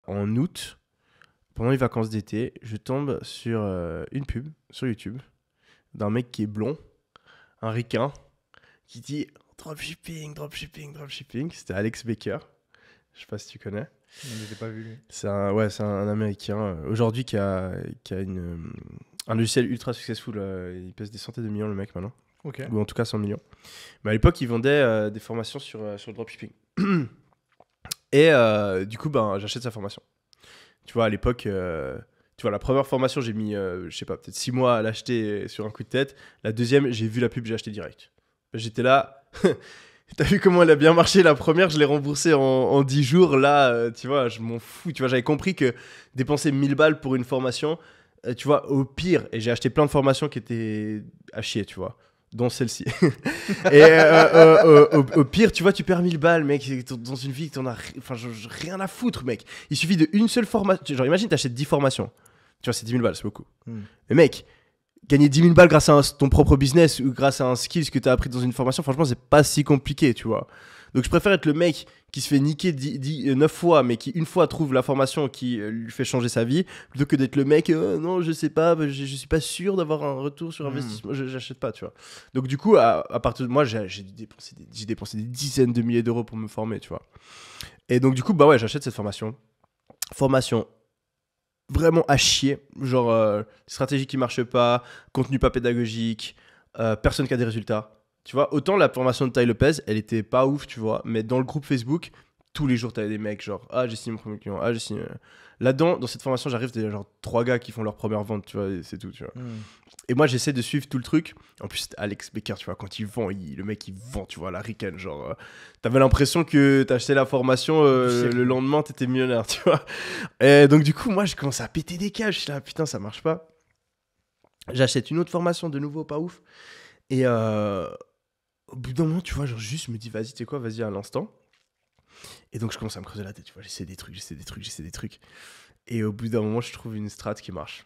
en août, pendant les vacances d'été, je tombe sur une pub sur YouTube d'un mec qui est blond, un ricain, qui dit dropshipping, dropshipping, dropshipping. C'était Alex Baker. Je sais pas si tu connais. Je l'ai pas vu, lui. C'est un Américain aujourd'hui qui a un logiciel ultra successful. Il pèse des centaines de millions, le mec, maintenant. Ok. Ou en tout cas 100 millions. Mais à l'époque, il vendait des formations sur le dropshipping. Et du coup, j'achète sa formation. Tu vois, à l'époque, tu vois, la première formation, j'ai mis, je sais pas, peut-être 6 mois à l'acheter sur un coup de tête. La deuxième, j'ai vu la pub, j'ai acheté direct. J'étais là. T'as vu comment elle a bien marché la première, je l'ai remboursée en 10 jours. Là, tu vois, je m'en fous. Tu vois, j'avais compris que dépenser 1000 balles pour une formation, tu vois, au pire, et j'ai acheté plein de formations qui étaient à chier, tu vois, dont celle-ci. Et au pire, tu vois, tu perds 1000 balles, mec, dans une vie que t'en as rien à foutre, mec. Il suffit d'une seule formation. Genre, imagine, t'achètes 10 formations. Tu vois, c'est 10 000 balles, c'est beaucoup. Mais mec, gagner 10 000 balles grâce à ton propre business ou grâce à un skill que tu as appris dans une formation, franchement, c'est pas si compliqué, tu vois. Donc, je préfère être le mec qui se fait niquer 9 fois, mais qui, une fois, trouve la formation qui lui fait changer sa vie, plutôt que d'être le mec, non, je sais pas, je suis pas sûr d'avoir un retour sur investissement, j'achète pas, tu vois. Donc, du coup, à partir de moi, j'ai dépensé des dizaines de milliers d'euros pour me former, tu vois. Et donc, du coup, ouais, j'achète cette formation. Formation vraiment à chier, genre stratégie qui marche pas, contenu pas pédagogique, personne qui a des résultats. Tu vois, autant la formation de Tai Lopez, elle était pas ouf, tu vois, mais dans le groupe Facebook, tous les jours, t'avais des mecs genre, ah, j'ai signé mon premier client, ah, j'ai signé. Là-dedans, dans cette formation, j'arrive, t'as genre 3 gars qui font leur première vente, tu vois, et c'est tout, tu vois. Et moi, j'essaie de suivre tout le truc. En plus, Alex Baker, tu vois, quand il vend, le mec, il vend, tu vois, la ricaine. Genre, t'avais l'impression que t'achetais la formation, le lendemain, t'étais millionnaire, tu vois. Et donc, du coup, moi, je commence à péter des câbles. Je suis là, putain, ça marche pas. J'achète une autre formation, de nouveau, pas ouf. Et au bout d'un moment, tu vois, genre, juste, je me dis, vas-y, tu sais quoi, vas-y à l'instant. Et donc, je commence à me creuser la tête, tu vois, j'essaie des trucs. Et au bout d'un moment, je trouve une strat qui marche.